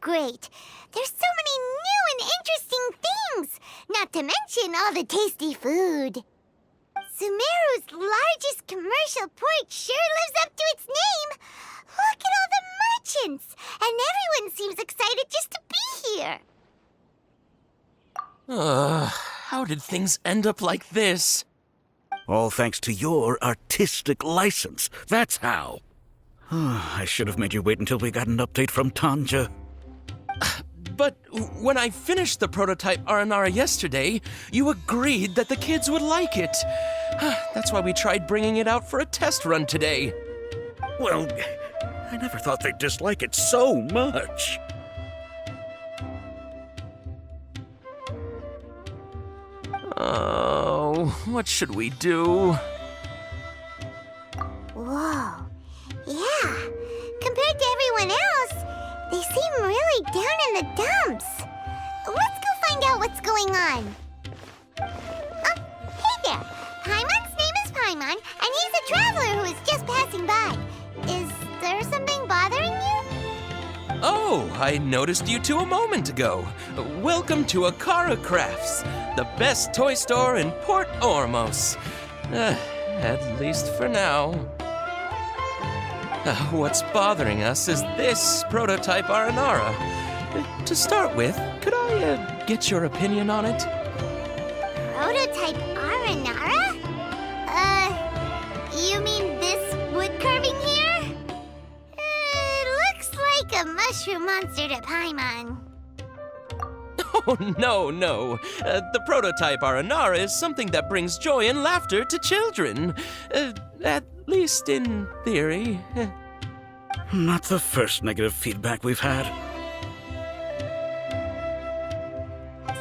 great. There's so many new and interesting things, not to mention all the tasty food. Sumeru's largest commercial port sure lives up to its name. Look at all the merchants, and everyone seems excited just to be here. How did things end up like this? All thanks to your artistic license. That's how. I should have made you wait until we got an update from Tanja. But when I finished the prototype Aranara yesterday, you agreed that the kids would like it. That's why we tried bringing it out for a test run today. Well, I never thought they'd dislike it so much. Oh, what should we do? Whoa. Yeah. Compared to everyone else, they seem really down in the dumps. Let's go find out what's going on. Oh, hey there. Paimon's name is Paimon, and he's a traveler who is just passing by. Is there something bothering you? Oh, I noticed you two a moment ago. Welcome to Akara Crafts, the best toy store in Port Ormos. At least for now. What's bothering us is this prototype Aranara. To start with, could I get your opinion on it? Prototype Aranara? You mean this wood carving here? Looks like a mushroom monster to Paimon. Oh, no. The prototype Aranara is something that brings joy and laughter to children. At least in theory. Not the first negative feedback we've had.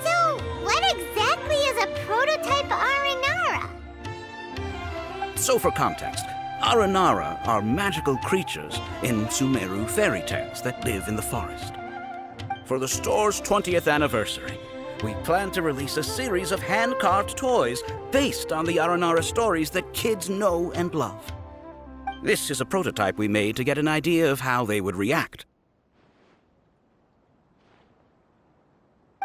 So, what exactly is a prototype Aranara? So for context, Aranara are magical creatures in Sumeru fairy tales that live in the forest. For the store's 20th anniversary, we plan to release a series of hand-carved toys based on the Aranara stories that kids know and love. This is a prototype we made to get an idea of how they would react.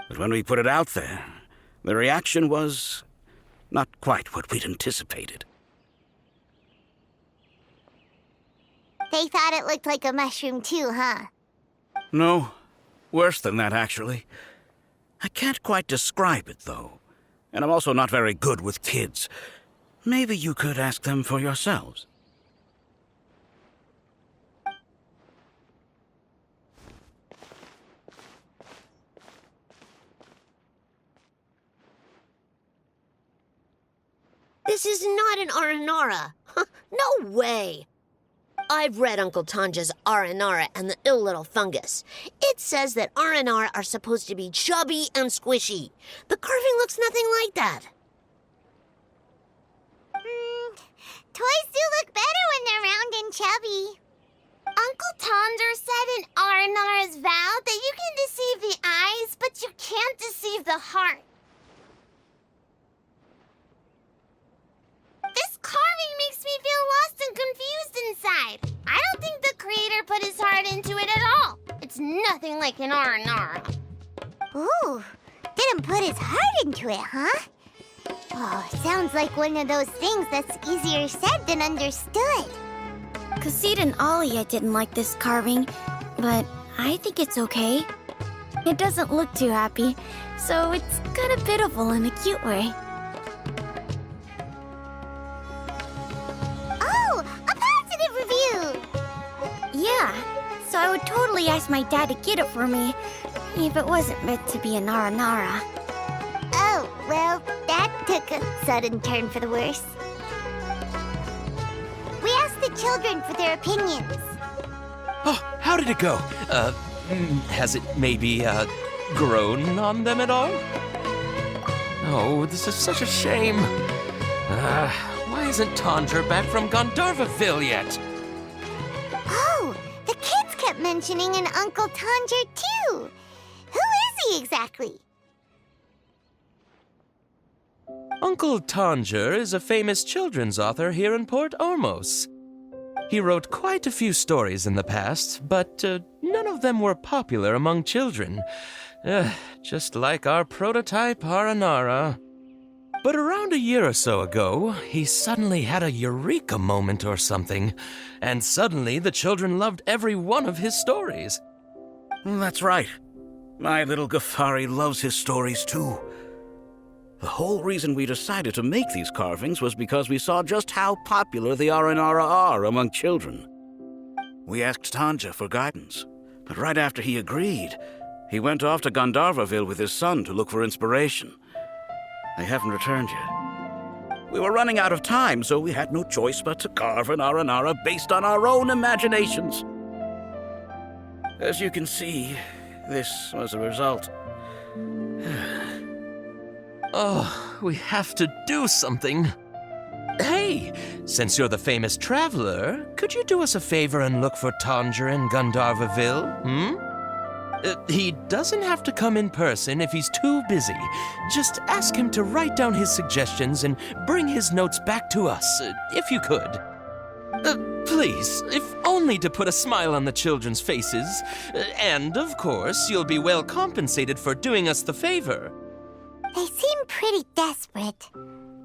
But when we put it out there, the reaction was not quite what we'd anticipated. They thought it looked like a mushroom too, huh? No, worse than that, actually. I can't quite describe it, though. And I'm also not very good with kids. Maybe you could ask them for yourselves. This is not an Aranara. No way. I've read Uncle Tanja's Aranara and the Ill Little Fungus. It says that Aranara are supposed to be chubby and squishy. The carving looks nothing like that. Toys do look better when they're round and chubby. Uncle Tonder said in Aranara's vow that you can deceive the eyes, but you can't deceive the heart. This carving makes me feel lost and confused inside. I don't think the creator put his heart into it at all. It's nothing like an Aranara. Ooh, didn't put his heart into it, huh? Oh, sounds like one of those things that's easier said than understood. Kassid and Alia didn't like this carving, but I think it's okay. It doesn't look too happy, so it's kind of pitiful in a cute way. Oh, a positive review! Yeah, so I would totally ask my dad to get it for me, if it wasn't meant to be an Aranara. Oh, well, that took a sudden turn for the worse. We asked the children for their opinions. Oh, how did it go? Has it maybe, grown on them at all? Oh, this is such a shame. Why isn't Tondra back from Gandharvaville yet? Oh, the kids kept mentioning an Uncle Tanger, too. Who is he exactly? Uncle Tanger is a famous children's author here in Port Ormos. He wrote quite a few stories in the past, but none of them were popular among children. Just like our prototype Aranara. But around a year or so ago, he suddenly had a eureka moment or something, and suddenly the children loved every one of his stories. That's right. My little Ghaffari loves his stories too. The whole reason we decided to make these carvings was because we saw just how popular the Aranara are among children. We asked Tanja for guidance, but right after he agreed, he went off to Gandharvaville with his son to look for inspiration. They haven't returned yet. We were running out of time, so we had no choice but to carve an Aranara based on our own imaginations. As you can see, this was the result. Oh, we have to do something. Hey, since you're the famous traveler, could you do us a favor and look for Tanja in Gandharvaville, he doesn't have to come in person if he's too busy. Just ask him to write down his suggestions and bring his notes back to us, if you could. Please, if only to put a smile on the children's faces. And, of course, you'll be well compensated for doing us the favor. They seem pretty desperate.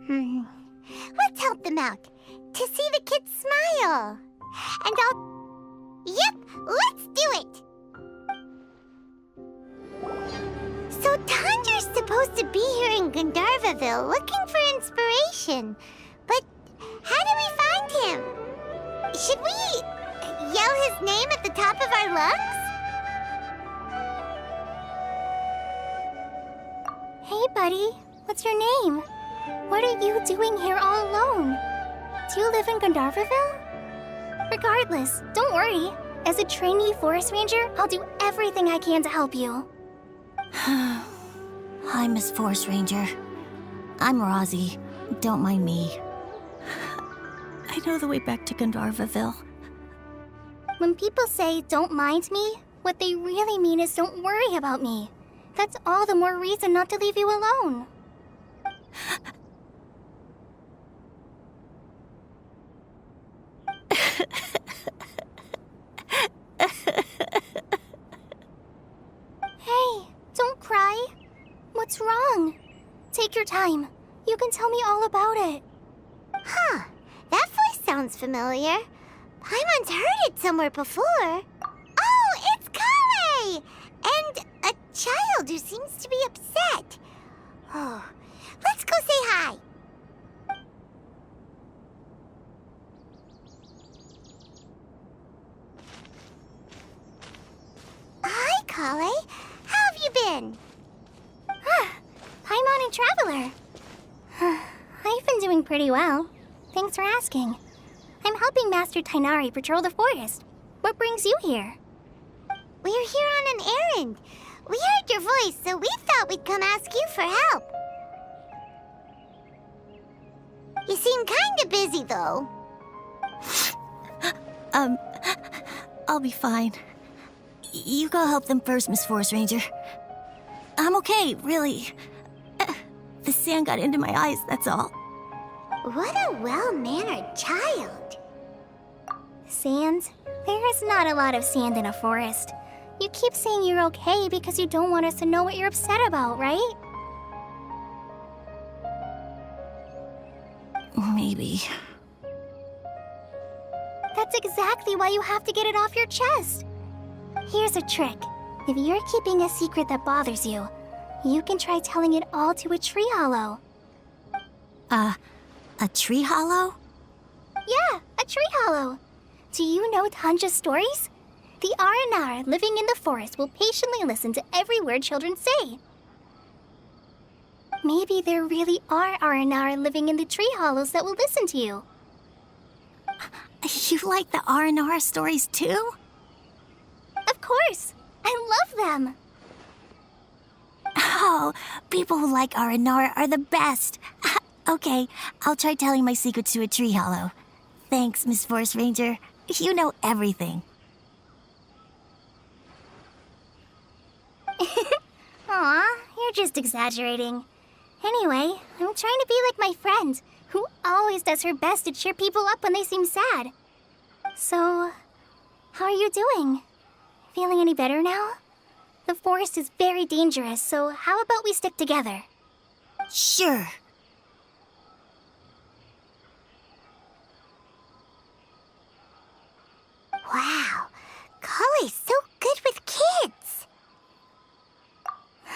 Let's help them out. To see the kids smile. And Yep, let's do it! So Tanja's supposed to be here in Gandharvaville looking for inspiration. But how do we find him? Should we yell his name at the top of our lungs? Hey, buddy. What's your name? What are you doing here all alone? Do you live in Gandharvaville? Regardless, don't worry. As a trainee forest ranger, I'll do everything I can to help you. Hi, Miss Forest Ranger. I'm Rosie. Don't mind me. I know the way back to Gandharvaville. When people say, don't mind me, what they really mean is don't worry about me. That's all the more reason not to leave you alone. Hey, don't cry. What's wrong? Take your time. You can tell me all about it. Huh, that voice sounds familiar. Paimon's heard it somewhere before. Oh, it's Kale! And a child who seems to be upset. Oh, let's go say hi. Hi, Kale. How have you been? Paimon and Traveler. I've been doing pretty well. Thanks for asking. I'm helping Master Tainari patrol the forest. What brings you here? We're here on an errand. We heard your voice, so we thought we'd come ask you for help. You seem kinda busy, though. I'll be fine. You go help them first, Miss Forest Ranger. I'm okay, really. The sand got into my eyes, that's all. What a well-mannered child. Sand? There is not a lot of sand in a forest. You keep saying you're okay because you don't want us to know what you're upset about, right? Maybe. That's exactly why you have to get it off your chest. Here's a trick. If you're keeping a secret that bothers you, you can try telling it all to a tree hollow. A tree hollow? Yeah, a tree hollow. Do you know Tanja's stories? The Aranara living in the forest will patiently listen to every word children say. Maybe there really are Aranara living in the tree hollows that will listen to you. You like the Aranara stories too? Of course! I love them! Oh, people who like Aranara are the best. Okay, I'll try telling my secrets to a tree hollow. Thanks, Miss Forest Ranger. You know everything. Aw, you're just exaggerating. Anyway, I'm trying to be like my friend, who always does her best to cheer people up when they seem sad. So, how are you doing? Feeling any better now? The forest is very dangerous, so how about we stick together? Sure. Wow, Kale's so good with kids.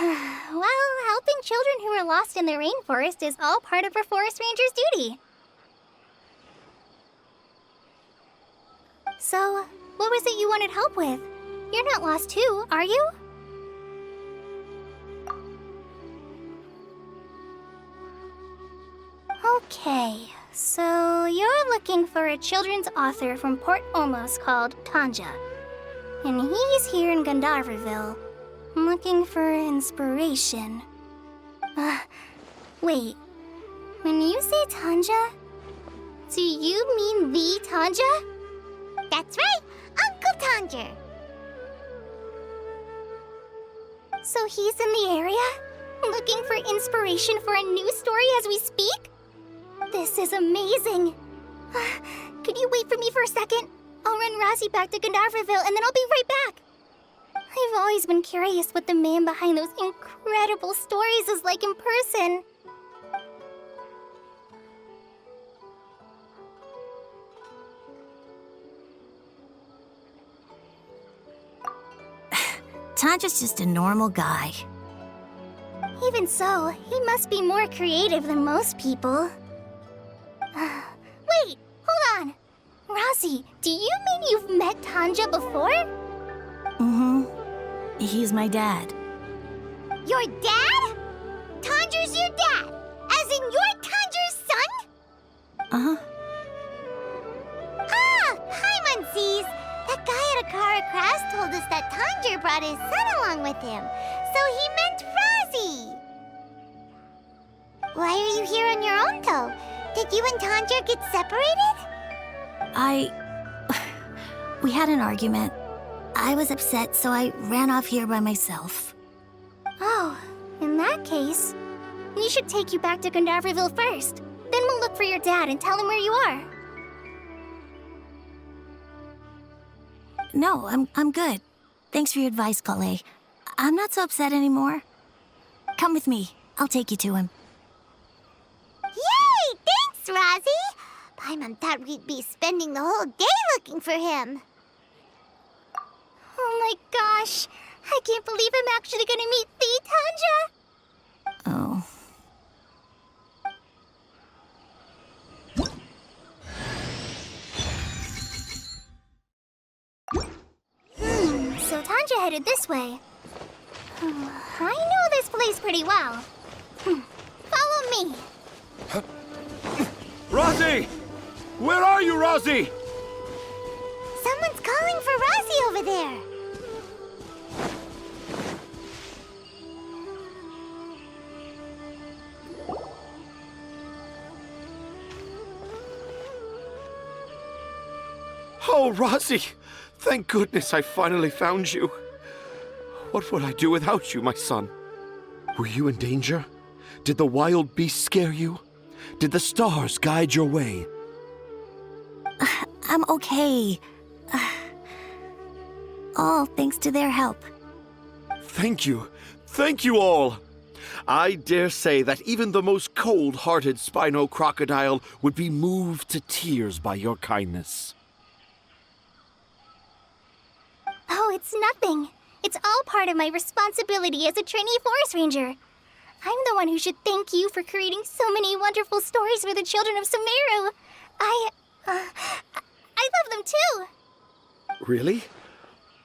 Well, helping children who are lost in the rainforest is all part of a forest ranger's duty. So, what was it you wanted help with? You're not lost too, are you? Okay, so you're looking for a children's author from Port Olmos called Tanja. And he's here in Gandharvaville, looking for inspiration. Wait. When you say Tanja, do you mean the Tanja? That's right, Uncle Tanger. So he's in the area? Looking for inspiration for a new story as we speak? This is amazing. Could you wait for me for a second? I'll run Razzie back to Gandharvaville and then I'll be right back. I've always been curious what the man behind those incredible stories is like in person. Tanja's just a normal guy. Even so, he must be more creative than most people. Wait, hold on. Razzie, do you mean you've met Tanja before? Mm-hmm. He's my dad. Your dad? Tanger's your dad? As in you're Tanger's son? Uh-huh. Ah, hi, Muncies. That guy at Akara Crafts told us that Tanger brought his son along with him. So he meant Razzie. Why are you here on your own, though? Did you and Tanger get separated? We had an argument. I was upset, so I ran off here by myself. Oh, in that case, we should take you back to Gandharvaville first. Then we'll look for your dad and tell him where you are. No, I'm good. Thanks for your advice, Kale. I'm not so upset anymore. Come with me. I'll take you to him. Yay! Thanks, Razzie. Paimon thought we'd be spending the whole day looking for him. Oh my gosh! I can't believe I'm actually gonna meet the Tanja! Oh. So Tanja headed this way. I know this place pretty well. Follow me. Razzie! Where are you, Razzie? Someone's calling for Razzie over there. Oh, Razzie! Thank goodness I finally found you. What would I do without you, my son? Were you in danger? Did the wild beasts scare you? Did the stars guide your way? I'm okay. All thanks to their help. Thank you. Thank you all. I dare say that even the most cold-hearted Spino crocodile would be moved to tears by your kindness. Oh, it's nothing. It's all part of my responsibility as a trainee forest ranger. I'm the one who should thank you for creating so many wonderful stories for the children of Sumeru. I love them too. Really?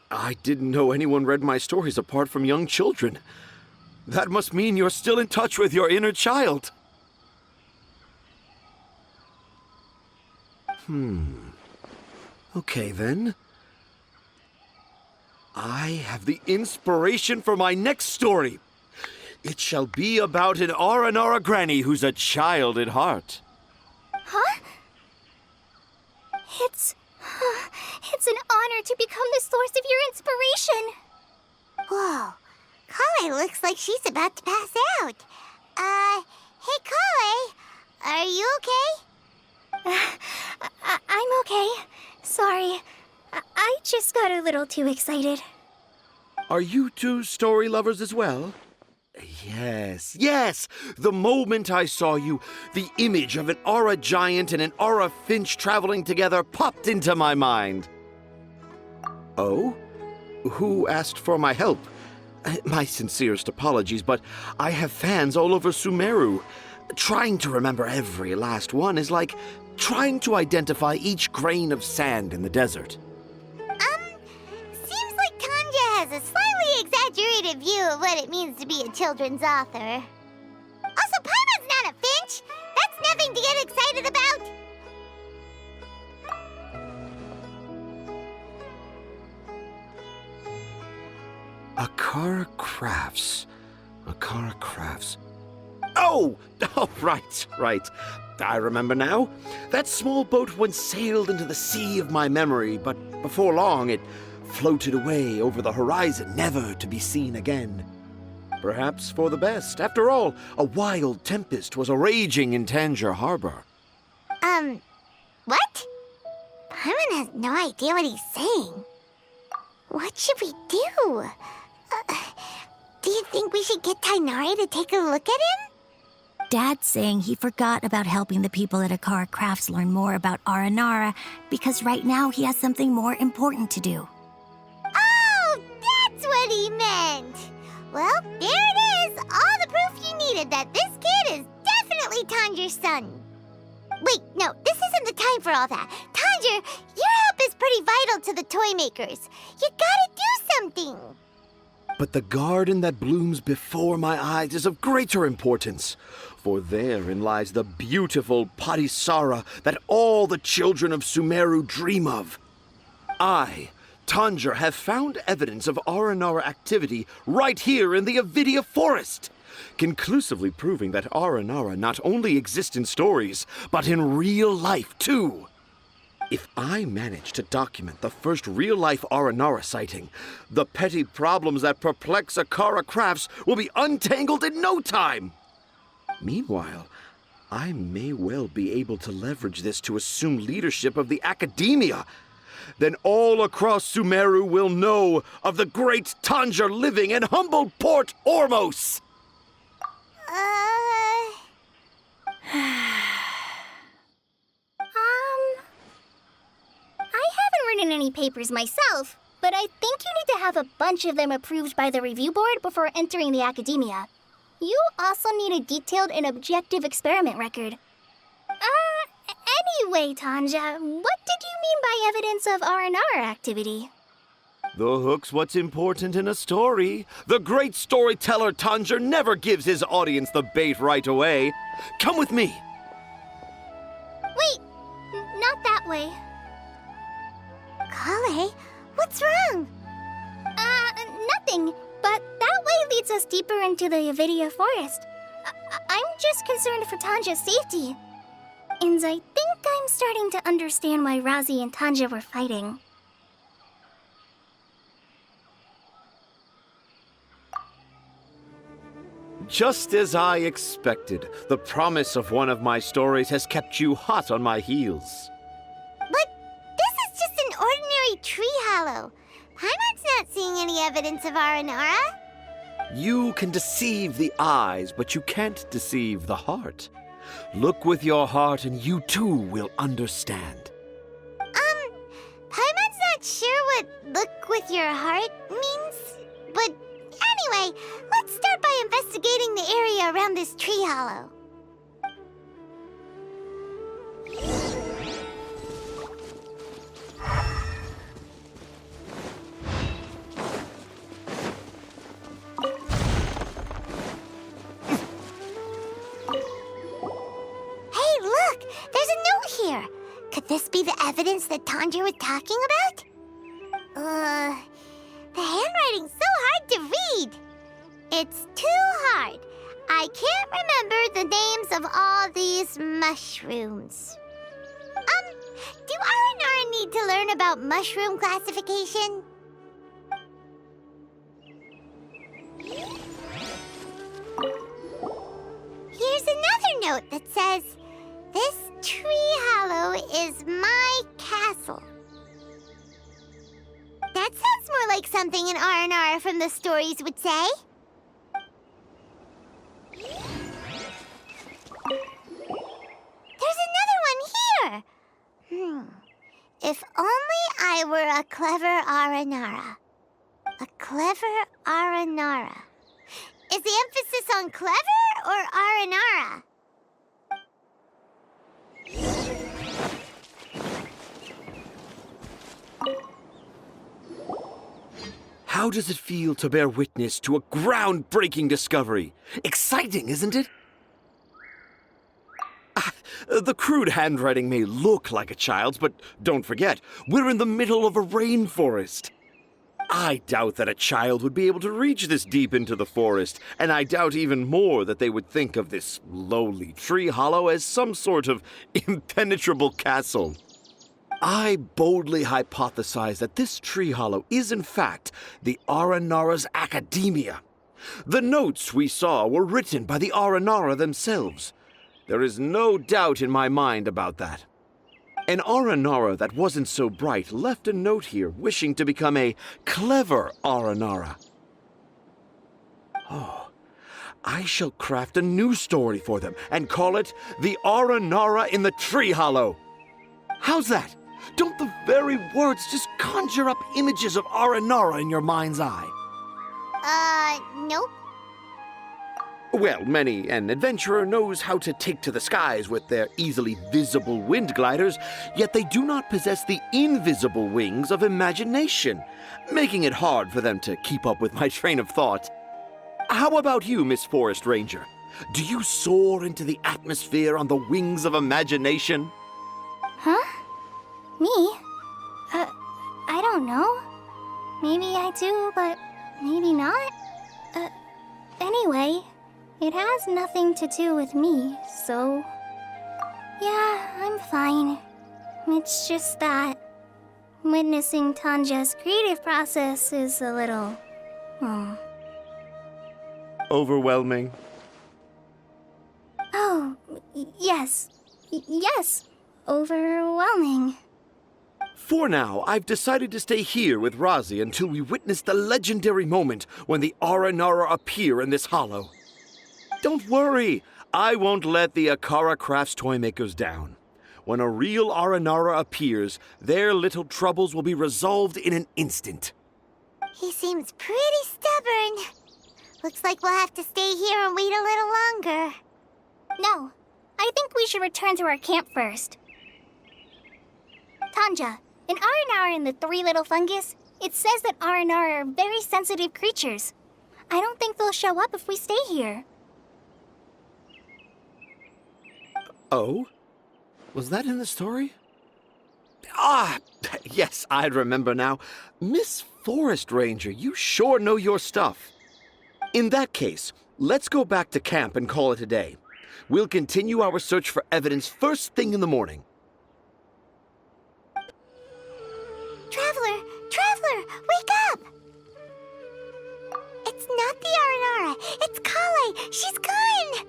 I didn't know anyone read my stories apart from young children. That must mean you're still in touch with your inner child. Okay, then. I have the inspiration for my next story. It shall be about an Aranara granny who's a child at heart. Huh? It's an honor to become the source of your inspiration. Whoa, Kale looks like she's about to pass out. Hey Kale, are you okay? I'm okay. Sorry, got a little too excited. Are you two story lovers as well? Yes. The moment I saw you, the image of an aura giant and an aura finch traveling together popped into my mind. Oh? Who asked for my help? My sincerest apologies, but I have fans all over Sumeru. Trying to remember every last one is like trying to identify each grain of sand in the desert. Seems like Tanja has a slightly exaggerated view of what it means to be a children's author. Also, Paimon's not a finch! That's nothing to get excited about! Akara Crafts. Oh, right. I remember now. That small boat once sailed into the sea of my memory, but before long it floated away over the horizon, never to be seen again. Perhaps for the best. After all, a wild tempest was raging in Tangier Harbor. What? Paimon has no idea what he's saying. What should we do? Do you think we should get Tainari to take a look at him? Dad's saying he forgot about helping the people at Akara Crafts learn more about Aranara because right now he has something more important to do. Oh, that's what he meant! Well, there it is! All the proof you needed that this kid is definitely Tanjir's son. Wait, no, this isn't the time for all that. Tanjir, your help is pretty vital to the toy makers. You gotta do something! But the garden that blooms before my eyes is of greater importance, for therein lies the beautiful Padisara that all the children of Sumeru dream of. I, Tanjir, have found evidence of Aranara activity right here in the Avidia Forest, conclusively proving that Aranara not only exists in stories, but in real life too. If I manage to document the first real-life Aranara sighting, the petty problems that perplex Akara Crafts will be untangled in no time. Meanwhile, I may well be able to leverage this to assume leadership of the academia. Then all across Sumeru will know of the great Tanjir living in humble Port Ormos. I haven't written any papers myself, but I think you need to have a bunch of them approved by the review board before entering the academia. You also need a detailed and objective experiment record. Anyway, Tanja, what did you mean by evidence of R&R activity? The hook's what's important in a story. The great storyteller Tanjir never gives his audience the bait right away. Come with me. Wait, not that way. Kale, what's wrong? Nothing. But that way leads us deeper into the Avidia Forest. I'm just concerned for Tanja's safety. And I think I'm starting to understand why Razi and Tanja were fighting. Just as I expected, the promise of one of my stories has kept you hot on my heels. But this is just an ordinary tree hollow. Paimon's not seeing any evidence of Aranara. You can deceive the eyes, but you can't deceive the heart. Look with your heart and you too will understand. Paimon's not sure what look with your heart means. But anyway, let's start by investigating the area around this tree hollow. Hey, look! There's a note here! Could this be the evidence that Tanjir was talking about? The handwriting's so hard to read. It's too hard. I can't remember the names of all these mushrooms. Do Aranara need to learn about mushroom classification? Here's another note that says, "This tree hollow is my castle." That sounds more like something an R from the stories would say. There's another one here. If only I were a clever Aranara. A clever Aranara. Is the emphasis on clever or Aranara? How does it feel to bear witness to a groundbreaking discovery? Exciting, isn't it? The crude handwriting may look like a child's, but don't forget, we're in the middle of a rainforest. I doubt that a child would be able to reach this deep into the forest, and I doubt even more that they would think of this lowly tree hollow as some sort of impenetrable castle. I boldly hypothesize that this tree hollow is in fact the Aranara's academia. The notes we saw were written by the Aranara themselves. There is no doubt in my mind about that. An Aranara that wasn't so bright left a note here wishing to become a clever Aranara. Oh, I shall craft a new story for them and call it The Aranara in the Tree Hollow. How's that? Don't the very words just conjure up images of Aranara in your mind's eye? Nope. Well, many an adventurer knows how to take to the skies with their easily visible wind gliders, yet they do not possess the invisible wings of imagination, making it hard for them to keep up with my train of thought. How about you, Miss Forest Ranger? Do you soar into the atmosphere on the wings of imagination? Huh? Me? I don't know. Maybe I do, but maybe not. Anyway, it has nothing to do with me, so... Yeah, I'm fine. It's just that... witnessing Tanja's creative process is a little... Overwhelming. Oh, yes. Yes. Overwhelming. For now, I've decided to stay here with Razi until we witness the legendary moment when the Aranara appear in this hollow. Don't worry, I won't let the Akara Crafts toymakers down. When a real Aranara appears, their little troubles will be resolved in an instant. He seems pretty stubborn. Looks like we'll have to stay here and wait a little longer. No, I think we should return to our camp first. Tanja, in Aranara and the Three Little Fungus, it says that Aranara are very sensitive creatures. I don't think they'll show up if we stay here. Oh? Was that in the story? Ah, yes, I remember now. Miss Forest Ranger, you sure know your stuff. In that case, let's go back to camp and call it a day. We'll continue our search for evidence first thing in the morning. Traveler, wake up! It's not the Aranara, it's Kale! She's gone!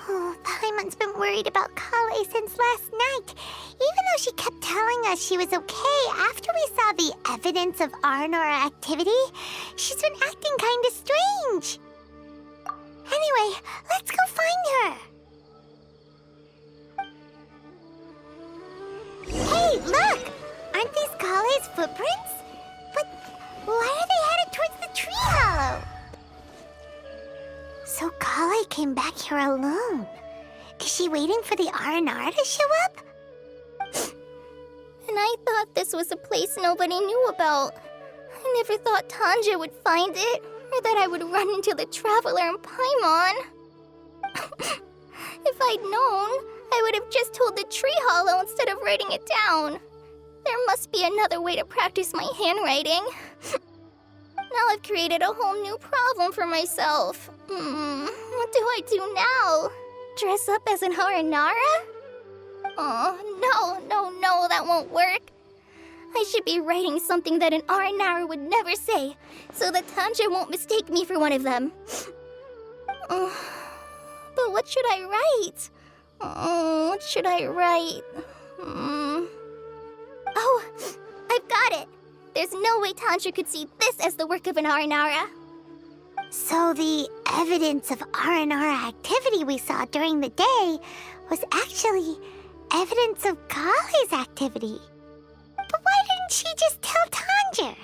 Oh, Paimon's been worried about Kale since last night. Even though she kept telling us she was okay after we saw the evidence of Aranara activity, she's been acting kind of strange. Anyway, let's go find her. Hey, look! Aren't these Kale's footprints? But why are they headed towards the tree hollow? So Kale came back here alone. Is she waiting for the Aranara to show up? And I thought this was a place nobody knew about. I never thought Tanja would find it, or that I would run into the Traveler and Paimon. If I'd known, I would have just told the tree hollow instead of writing it down. There must be another way to practice my handwriting. Now I've created a whole new problem for myself. What do I do now? Dress up as an Aranara? Oh, no, that won't work. I should be writing something that an Aranara would never say, so that Tanja won't mistake me for one of them. But what should I write? What should I write? Oh, I've got it! There's no way Tantra could see this as the work of an Aranara. So the evidence of Aranara activity we saw during the day was actually evidence of Kale's activity. But why didn't she just tell Tanger?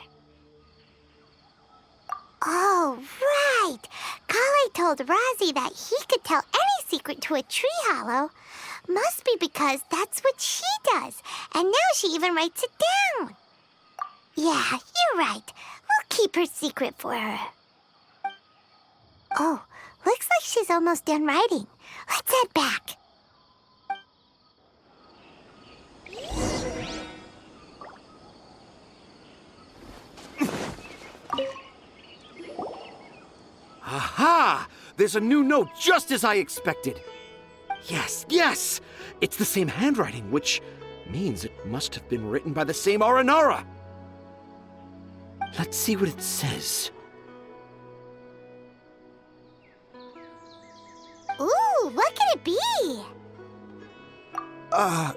Oh, right. Kale told Razi that he could tell any secret to a tree hollow. Must be because that's what she does, and now she even writes it down. Yeah, you're right. We'll keep her secret for her. Oh, looks like she's almost done writing. Let's head back. Aha! There's a new note just as I expected. Yes, yes! It's the same handwriting, which means it must have been written by the same Aranara. Let's see what it says. Ooh, what could it be? I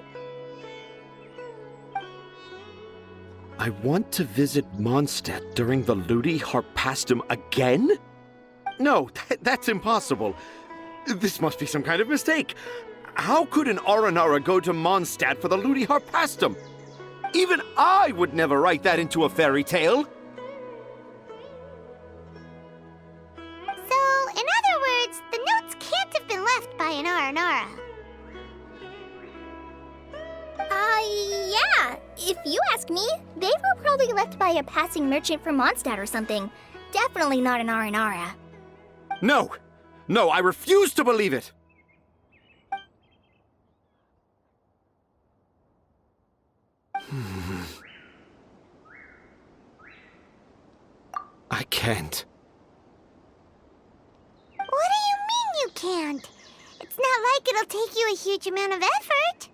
want to visit Mondstadt during the Ludi Harpastum again? No, that's impossible. This must be some kind of mistake. How could an Aranara go to Mondstadt for the Ludi Harpastum? Even I would never write that into a fairy tale. So, in other words, the notes can't have been left by an Aranara. Yeah. If you ask me, they were probably left by a passing merchant from Mondstadt or something. Definitely not an Aranara. No, no, I refuse to believe it. I can't. What do you mean you can't? It's not like it'll take you a huge amount of effort.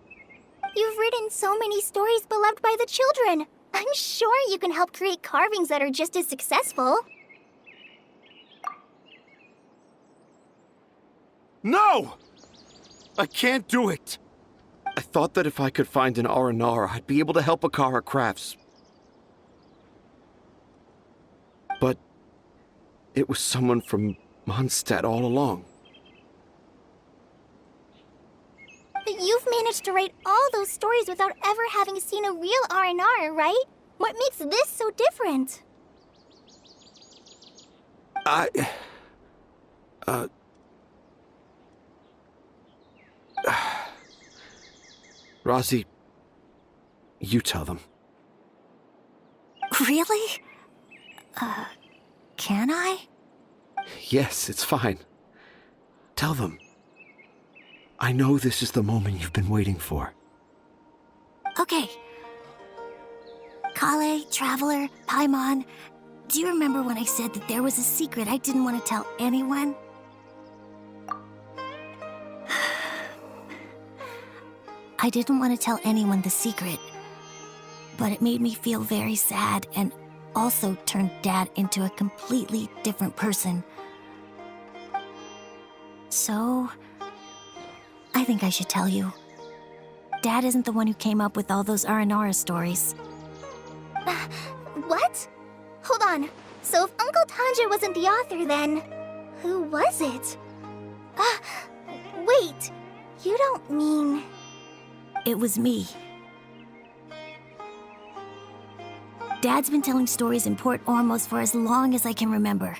You've written so many stories beloved by the children. I'm sure you can help create carvings that are just as successful. No! I can't do it. I thought that if I could find an Aranara, I'd be able to help Akara Crafts. But it was someone from Mondstadt all along. But you've managed to write all those stories without ever having seen a real Aranara, right? What makes this so different? Razi, you tell them. Really? Can I? Yes, it's fine. Tell them. I know this is the moment you've been waiting for. Okay. Kale, Traveler, Paimon, do you remember when I said that there was a secret I didn't want to tell anyone? I didn't want to tell anyone the secret, but it made me feel very sad and also turned Dad into a completely different person. So, I think I should tell you. Dad isn't the one who came up with all those Aranara stories. What? Hold on. So if Uncle Tanja wasn't the author, then who was it? Wait. You don't mean... It was me. Dad's been telling stories in Port Ormos for as long as I can remember.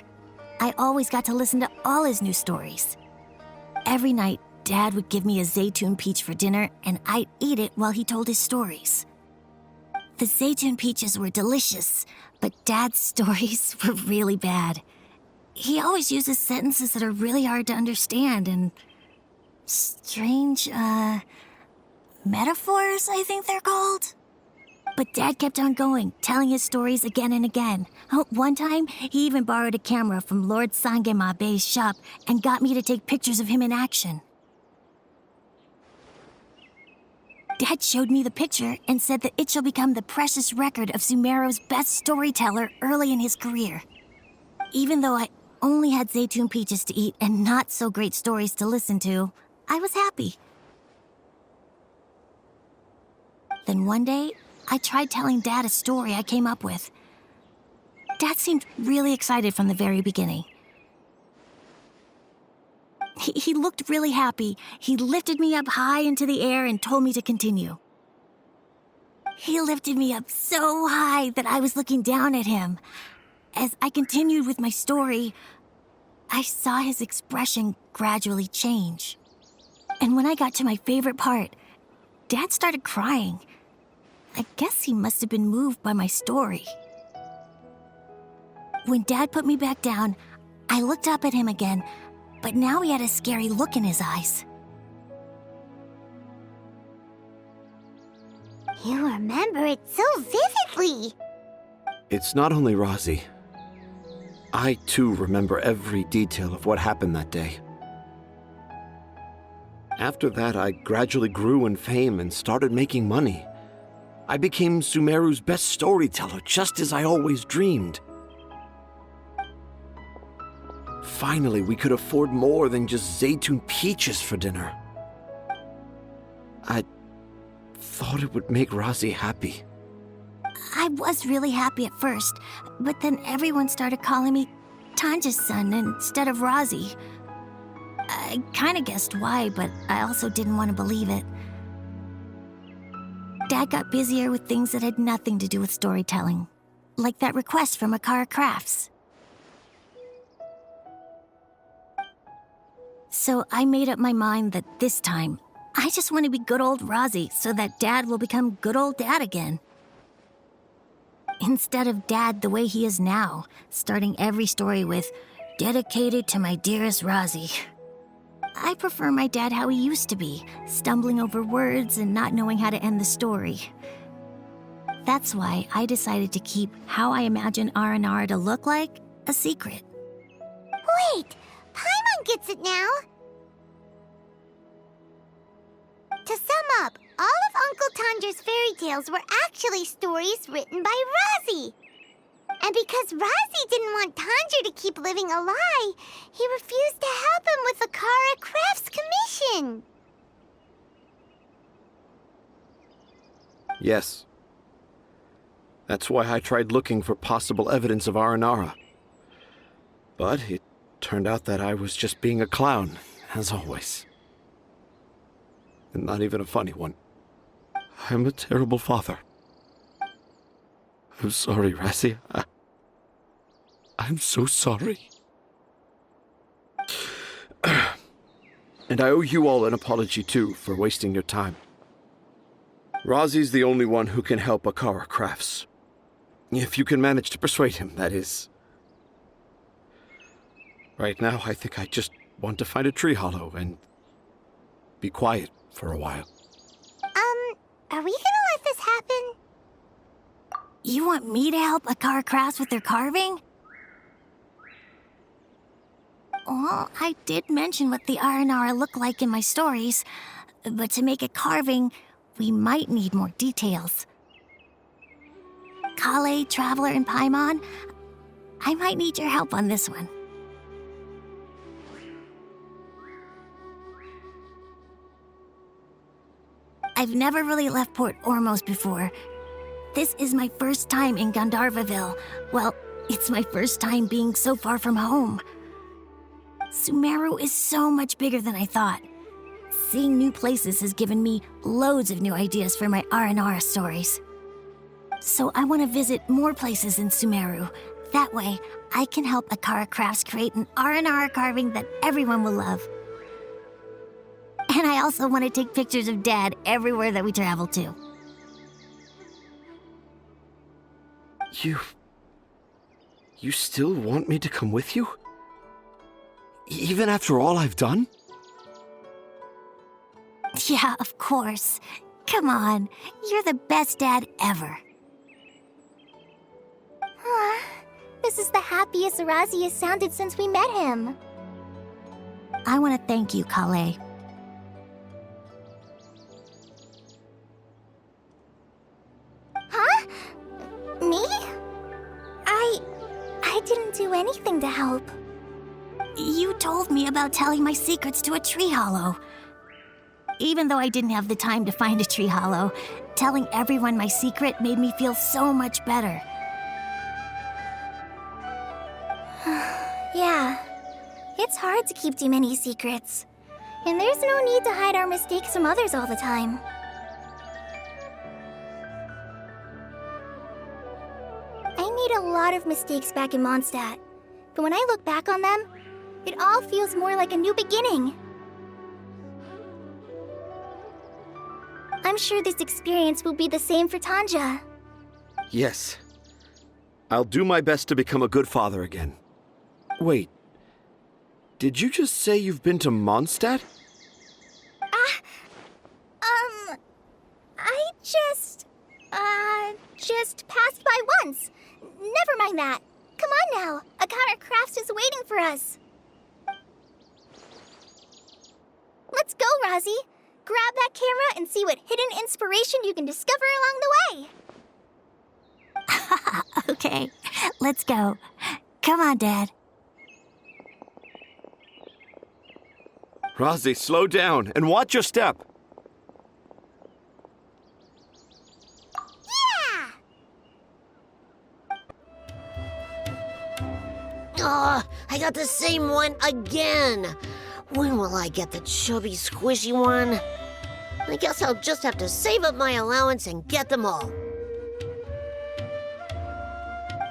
I always got to listen to all his new stories. Every night, Dad would give me a Zaytun peach for dinner, and I'd eat it while he told his stories. The Zaytun peaches were delicious, but Dad's stories were really bad. He always uses sentences that are really hard to understand and strange, metaphors, I think they're called. But Dad kept on going, telling his stories again and again. One time, he even borrowed a camera from Lord Sangema Bey's shop and got me to take pictures of him in action. Dad showed me the picture and said that it shall become the precious record of Sumeru's best storyteller early in his career. Even though I only had Zaytun peaches to eat and not so great stories to listen to, I was happy. Then one day, I tried telling Dad a story I came up with. Dad seemed really excited from the very beginning. He looked really happy. He lifted me up high into the air and told me to continue. He lifted me up so high that I was looking down at him. As I continued with my story, I saw his expression gradually change. And when I got to my favorite part, Dad started crying. I guess he must have been moved by my story. When Dad put me back down, I looked up at him again, but now he had a scary look in his eyes. You remember it so vividly. It's not only Razi. I, too, remember every detail of what happened that day. After that, I gradually grew in fame and started making money. I became Sumeru's best storyteller, just as I always dreamed. Finally, we could afford more than just Zaytun peaches for dinner. I thought it would make Razi happy. I was really happy at first, but then everyone started calling me Tanja's son instead of Razi. I kinda guessed why, but I also didn't want to believe it. Dad got busier with things that had nothing to do with storytelling, like that request from Akara Crafts. So I made up my mind that this time, I just want to be good old Razi so that Dad will become good old Dad again. Instead of Dad the way he is now, starting every story with, "Dedicated to my dearest Razi." I prefer my dad how he used to be, stumbling over words and not knowing how to end the story. That's why I decided to keep how I imagine Aranara to look like a secret. Wait, Paimon gets it now. To sum up, all of Uncle Tanja's fairy tales were actually stories written by Razi. And because Razi didn't want Tanja to keep living a lie, he refused to help him with the Akara Crafts commission. Yes. That's why I tried looking for possible evidence of Aranara. But it turned out that I was just being a clown, as always. And not even a funny one. I'm a terrible father. I'm sorry, Razi. I'm so sorry. And I owe you all an apology, too, for wasting your time. Razi's the only one who can help Akara Crafts. If you can manage to persuade him, that is. Right now, I think I just want to find a tree hollow and be quiet for a while. Are we gonna let this happen? You want me to help Akara Crafts with their carving? Well, I did mention what the Aranara look like in my stories, but to make a carving, we might need more details. Kale, Traveler, and Paimon, I might need your help on this one. I've never really left Port Ormos before. This is my first time in Gandharvaville. Well, it's my first time being so far from home. Sumeru is so much bigger than I thought. Seeing new places has given me loads of new ideas for my Aranara stories. So I want to visit more places in Sumeru. That way, I can help Akara Crafts create an Aranara carving that everyone will love. And I also want to take pictures of Dad everywhere that we travel to. You still want me to come with you? Even after all I've done? Yeah, of course. Come on, you're the best dad ever. This is the happiest Razi has sounded since we met him. I want to thank you, Kale. Huh? Me? I didn't do anything to help. You told me about telling my secrets to a tree hollow. Even though I didn't have the time to find a tree hollow, telling everyone my secret made me feel so much better. Yeah, it's hard to keep too many secrets. And there's no need to hide our mistakes from others all the time. I made a lot of mistakes back in Mondstadt, but when I look back on them, it all feels more like a new beginning. I'm sure this experience will be the same for Tanja. Yes. I'll do my best to become a good father again. Wait. Did you just say you've been to Mondstadt? I just passed by once. Never mind that. Come on now. Akara Crafts is waiting for us. Let's go, Razi. Grab that camera and see what hidden inspiration you can discover along the way. Okay, let's go. Come on, Dad. Razi, slow down and watch your step. Oh, I got the same one again. When will I get the chubby, squishy one? I guess I'll just have to save up my allowance and get them all.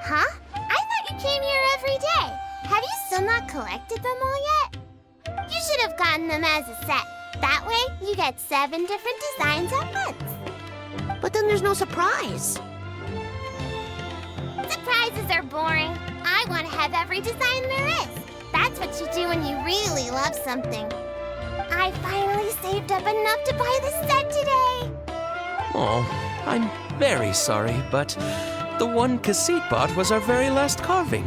Huh? I thought you came here every day. Have you still not collected them all yet? You should have gotten them as a set. That way, you get 7 different designs at once. But then there's no surprise. Surprises are boring. I want to have every design there is. That's what you do when you really love something. I finally saved up enough to buy the set today. Oh, I'm very sorry, but the one cassette bot was our very last carving.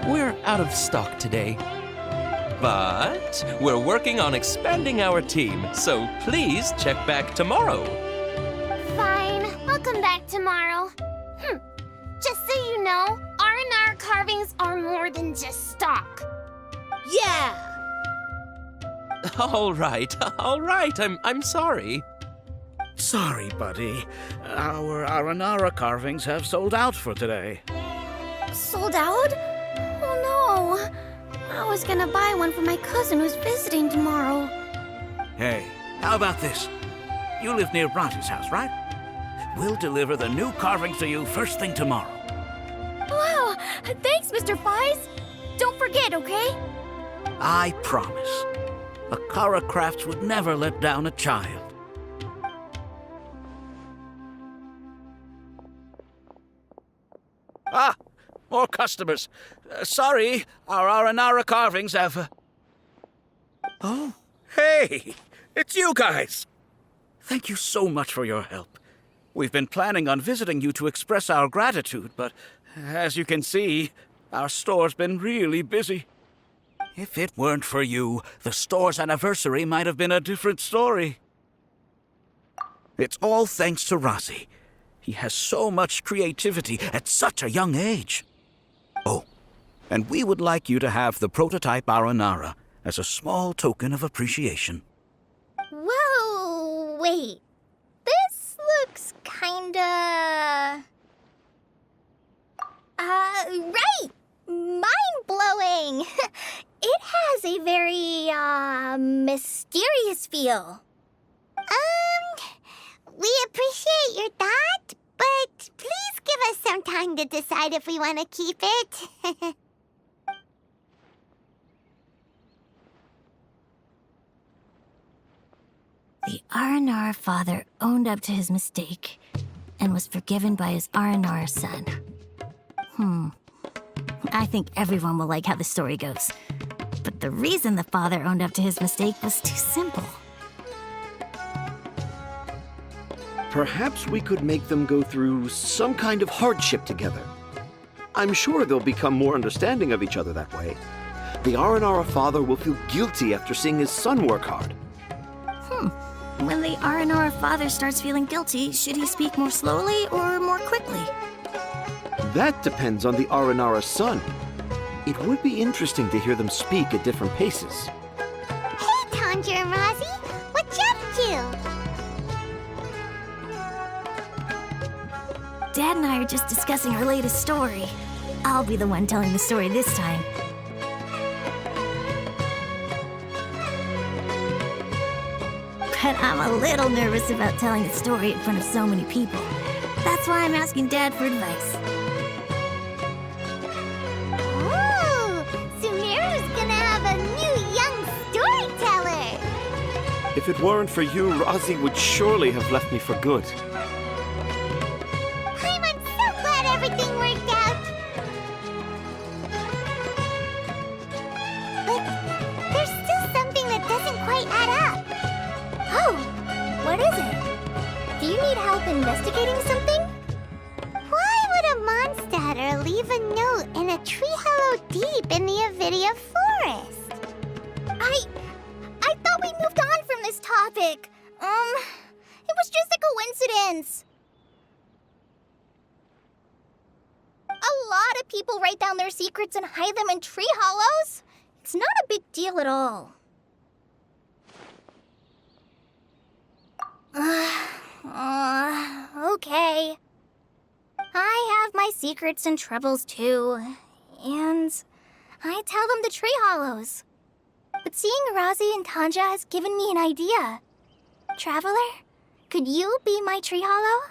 We're out of stock today. But we're working on expanding our team, so please check back tomorrow. Fine, I'll come back tomorrow. Just so you know, R&R carvings are more than just stock. Yeah! All right. I'm sorry. Sorry, buddy. Our Aranara carvings have sold out for today. Sold out? Oh no. I was gonna buy one for my cousin who's visiting tomorrow. Hey, how about this? You live near Bronte's house, right? We'll deliver the new carvings to you first thing tomorrow. Wow! Thanks, Mr. Fies! Don't forget, okay? I promise. Akara Crafts would never let down a child. Ah! More customers. Sorry, our Aranara carvings have... Oh, hey! It's you guys! Thank you so much for your help. We've been planning on visiting you to express our gratitude, but as you can see, our store's been really busy. If it weren't for you, the store's anniversary might have been a different story. It's all thanks to Razi. He has so much creativity at such a young age. Oh, and we would like you to have the prototype Aranara as a small token of appreciation. Whoa, wait. This looks kinda... right! Mind-blowing! It has a very, mysterious feel. We appreciate your thought, but please give us some time to decide if we want to keep it. The Aranara father owned up to his mistake and was forgiven by his Aranara son. I think everyone will like how the story goes. But the reason the father owned up to his mistake was too simple. Perhaps we could make them go through some kind of hardship together. I'm sure they'll become more understanding of each other that way. The Aranara father will feel guilty after seeing his son work hard. When the Aranara father starts feeling guilty, should he speak more slowly or more quickly? That depends on the Aranara son. It would be interesting to hear them speak at different paces. Hey, Tanja and Razi, what you up to? Dad and I are just discussing our latest story. I'll be the one telling the story this time. But I'm a little nervous about telling the story in front of so many people. That's why I'm asking Dad for advice. Ooh, Sumeru's gonna have a new young storyteller. If it weren't for you, Razi would surely have left me for good. I'm so glad everything worked out. But there's still something that doesn't quite add up. Oh, what is it? Do you need help investigating something? Why would a Mondstatter leave a note in a tree hollow deep in the Avidia forest? I thought we moved on from this topic. It was just a coincidence. A lot of people write down their secrets and hide them in tree hollows. It's not a big deal at all. Okay. I have my secrets and troubles too. And I tell them to tree hollows. But seeing Razi and Tanja has given me an idea. Traveler, could you be my tree hollow?